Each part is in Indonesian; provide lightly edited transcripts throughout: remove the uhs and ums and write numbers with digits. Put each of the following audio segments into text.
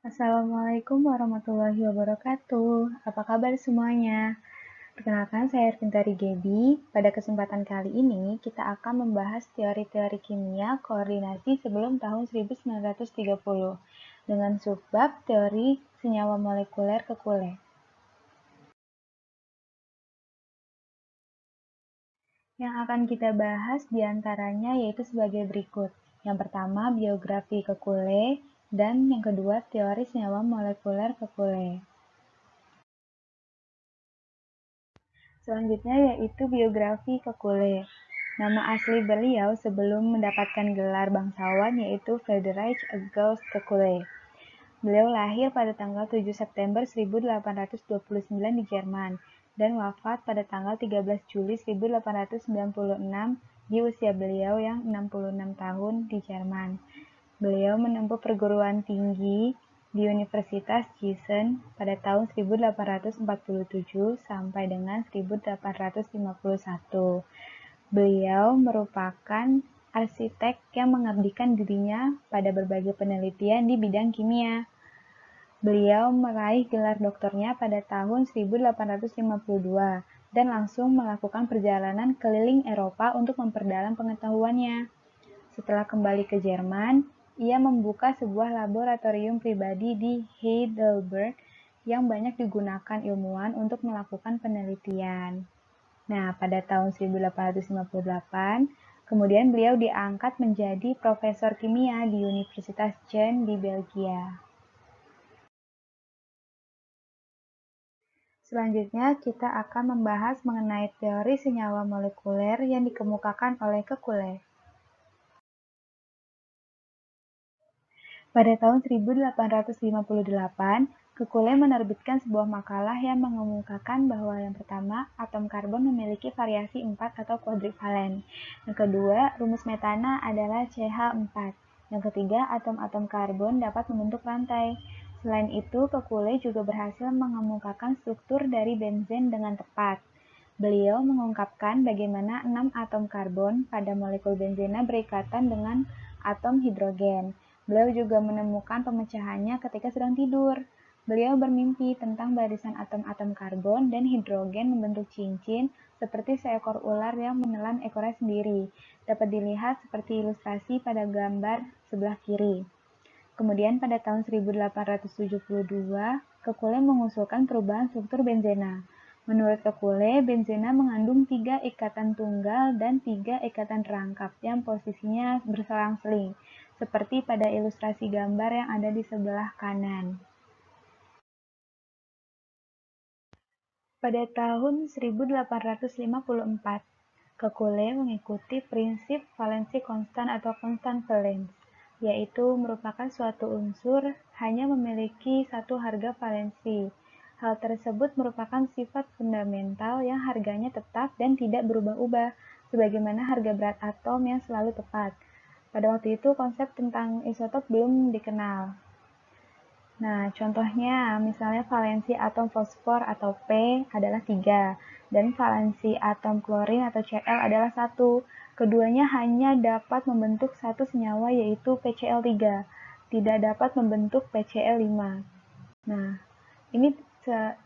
Assalamualaikum warahmatullahi wabarakatuh. Apa kabar semuanya? Perkenalkan, saya Ervintari Gebi. Pada kesempatan kali ini, kita akan membahas teori-teori kimia koordinasi sebelum tahun 1930 dengan subbab teori senyawa molekuler kekuler. Yang akan kita bahas diantaranya yaitu sebagai berikut. Yang pertama, biografi Kekule, dan yang kedua, teori senyawa molekuler Kekule. Selanjutnya yaitu biografi Kekule. Nama asli beliau sebelum mendapatkan gelar bangsawan yaitu Friedrich August Kekule. Beliau lahir pada tanggal 7 September 1829 di Jerman dan wafat pada tanggal 13 Juli 1896 di usia beliau yang 66 tahun di Jerman. Beliau menempuh perguruan tinggi di Universitas Gießen pada tahun 1847 sampai dengan 1851. Beliau merupakan arsitek yang mengabdikan dirinya pada berbagai penelitian di bidang kimia. Beliau meraih gelar doktornya pada tahun 1852 dan langsung melakukan perjalanan keliling Eropa untuk memperdalam pengetahuannya. Setelah kembali ke Jerman, ia membuka sebuah laboratorium pribadi di Heidelberg yang banyak digunakan ilmuwan untuk melakukan penelitian. Nah, pada tahun 1858, kemudian beliau diangkat menjadi profesor kimia di Universitas Gent di Belgia. Selanjutnya, kita akan membahas mengenai teori senyawa molekuler yang dikemukakan oleh Kekule. Pada tahun 1858, Kekule menerbitkan sebuah makalah yang mengemukakan bahwa yang pertama, atom karbon memiliki variasi 4 atau kuadrivalen. Yang kedua, rumus metana adalah CH4. Yang ketiga, atom-atom karbon dapat membentuk rantai. Selain itu, Kekule juga berhasil mengemukakan struktur dari benzen dengan tepat. Beliau mengungkapkan bagaimana 6 atom karbon pada molekul benzena berikatan dengan atom hidrogen. Beliau juga menemukan pemecahannya ketika sedang tidur. Beliau bermimpi tentang barisan atom-atom karbon dan hidrogen membentuk cincin seperti seekor ular yang menelan ekornya sendiri. Dapat dilihat seperti ilustrasi pada gambar sebelah kiri. Kemudian pada tahun 1872, Kekule mengusulkan perubahan struktur benzena. Menurut Kekule, benzena mengandung 3 ikatan tunggal dan 3 ikatan rangkap yang posisinya berselang-seling, seperti pada ilustrasi gambar yang ada di sebelah kanan. Pada tahun 1854, Kekule mengikuti prinsip valensi konstan atau konstan valens, yaitu merupakan suatu unsur hanya memiliki satu harga valensi. Hal tersebut merupakan sifat fundamental yang harganya tetap dan tidak berubah-ubah, sebagaimana harga berat atom yang selalu tepat. Pada waktu itu, konsep tentang isotop belum dikenal. Nah, contohnya misalnya valensi atom fosfor atau P adalah 3, dan valensi atom klorin atau Cl adalah 1. Keduanya hanya dapat membentuk satu senyawa yaitu PCl3, tidak dapat membentuk PCl5. Nah, ini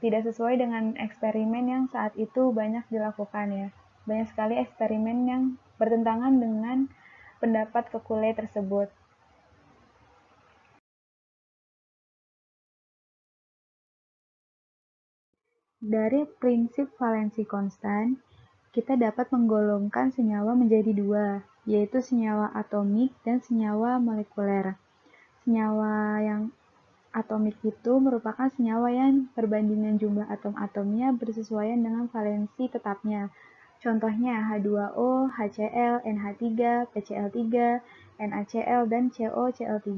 tidak sesuai dengan eksperimen yang saat itu banyak dilakukan ya. Banyak sekali eksperimen yang bertentangan dengan pendapat Kekule tersebut. Dari prinsip valensi konstan, kita dapat menggolongkan senyawa menjadi dua, yaitu senyawa atomik dan senyawa molekuler. Senyawa yang atomik itu merupakan senyawa yang perbandingan jumlah atom-atomnya bersesuaian dengan valensi tetapnya. Contohnya H2O, HCl, NH3, PCl3, NaCl, dan COCl3.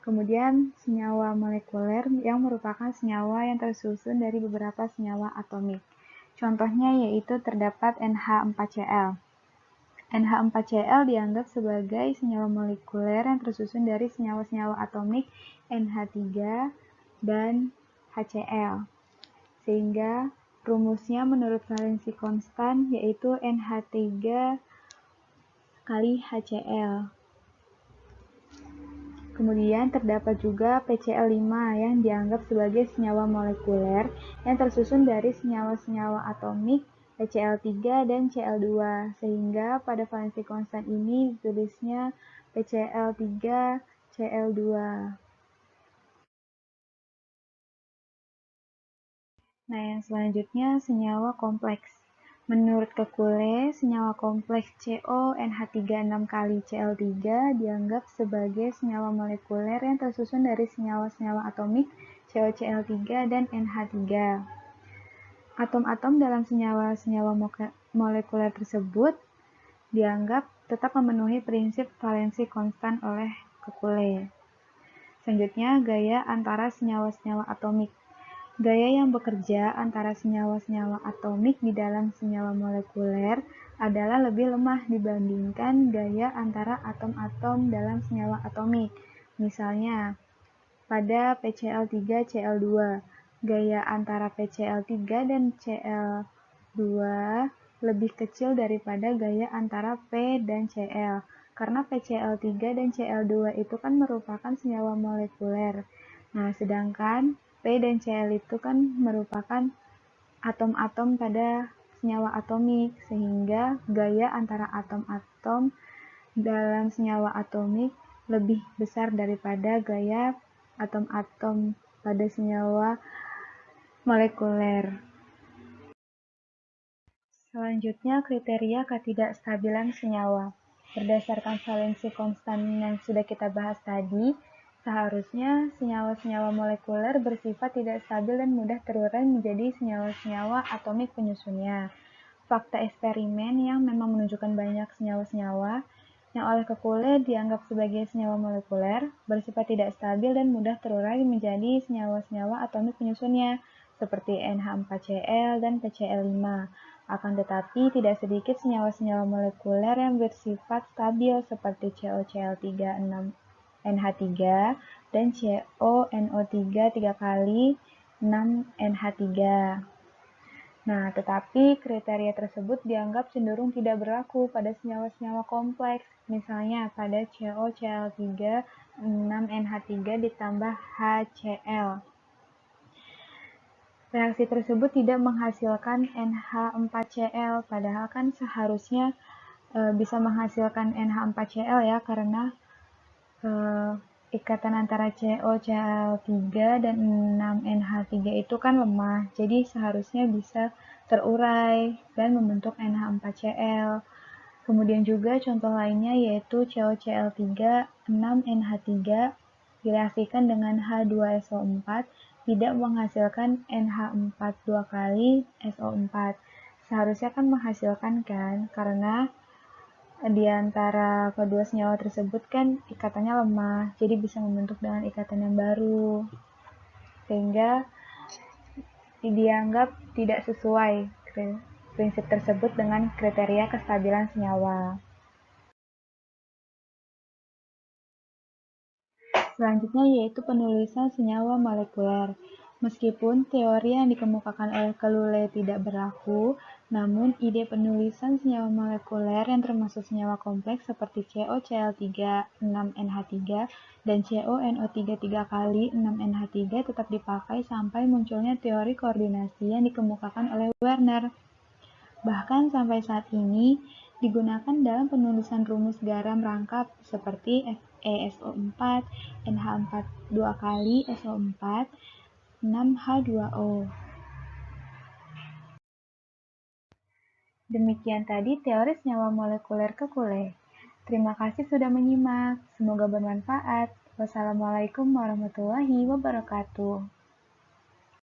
Kemudian senyawa molekuler yang merupakan senyawa yang tersusun dari beberapa senyawa atomik. Contohnya yaitu terdapat NH4Cl. NH4Cl dianggap sebagai senyawa molekuler yang tersusun dari senyawa-senyawa atomik NH3 dan HCl. Sehingga rumusnya menurut valensi konstan yaitu NH3 kali HCl. Kemudian terdapat juga PCl5 yang dianggap sebagai senyawa molekuler yang tersusun dari senyawa-senyawa atomik PCl3 dan Cl2, sehingga pada valensi konstan ini tulisnya PCl3 Cl2. Nah, yang selanjutnya senyawa kompleks. Menurut Kekulé, senyawa kompleks CONH3 6 kali Cl3 dianggap sebagai senyawa molekuler yang tersusun dari senyawa-senyawa atomik COCl3 dan NH3. Atom-atom dalam senyawa-senyawa molekuler tersebut dianggap tetap memenuhi prinsip valensi konstan oleh Kekulé. Selanjutnya, gaya antara senyawa-senyawa atomik. Gaya yang bekerja antara senyawa-senyawa atomik di dalam senyawa molekuler adalah lebih lemah dibandingkan gaya antara atom-atom dalam senyawa atomik. Misalnya, pada PCl3-Cl2, gaya antara PCl3 dan Cl2 lebih kecil daripada gaya antara P dan Cl, karena PCl3 dan Cl2 itu kan merupakan senyawa molekuler. Nah, sedangkan P dan Cl itu kan merupakan atom-atom pada senyawa atomik, sehingga gaya antara atom-atom dalam senyawa atomik lebih besar daripada gaya atom-atom pada senyawa molekuler. Selanjutnya, kriteria ketidakstabilan senyawa. Berdasarkan valensi konstan yang sudah kita bahas tadi, seharusnya senyawa-senyawa molekuler bersifat tidak stabil dan mudah terurai menjadi senyawa-senyawa atomik penyusunnya. Fakta eksperimen yang memang menunjukkan banyak senyawa-senyawa yang oleh Kekulé dianggap sebagai senyawa molekuler bersifat tidak stabil dan mudah terurai menjadi senyawa-senyawa atomik penyusunnya, seperti NH4Cl dan PCl5. Akan tetapi, tidak sedikit senyawa-senyawa molekuler yang bersifat stabil seperti COCl3 6NH3 dan CONO3 3 kali 6NH3. Nah, tetapi kriteria tersebut dianggap cenderung tidak berlaku pada senyawa-senyawa kompleks, misalnya pada COCl3 6NH3 ditambah HCl. Reaksi tersebut tidak menghasilkan NH4Cl, padahal kan seharusnya bisa menghasilkan NH4Cl ya, karena ikatan antara COCl3 dan 6NH3 itu kan lemah, jadi seharusnya bisa terurai dan membentuk NH4Cl. Kemudian juga contoh lainnya yaitu COCl3 6NH3 direaksikan dengan H2SO4 tidak menghasilkan NH4 2 kali SO4. Seharusnya kan menghasilkan kan, karena di antara kedua senyawa tersebut kan ikatannya lemah, jadi bisa membentuk dengan ikatan yang baru. Sehingga dianggap tidak sesuai prinsip tersebut dengan kriteria kestabilan senyawa. Selanjutnya yaitu penulisan senyawa molekuler. Meskipun teori yang dikemukakan oleh Kekulé tidak berlaku, namun ide penulisan senyawa molekuler yang termasuk senyawa kompleks seperti COCl3 6NH3 dan CONO3 3 kali 6NH3 tetap dipakai sampai munculnya teori koordinasi yang dikemukakan oleh Werner. Bahkan sampai saat ini digunakan dalam penulisan rumus garam rangkap seperti FeSO4, NH4 2 kali SO4, 6H2O. Demikian tadi teori senyawa molekuler Kekulé. Terima kasih sudah menyimak. Semoga bermanfaat. Wassalamualaikum warahmatullahi wabarakatuh.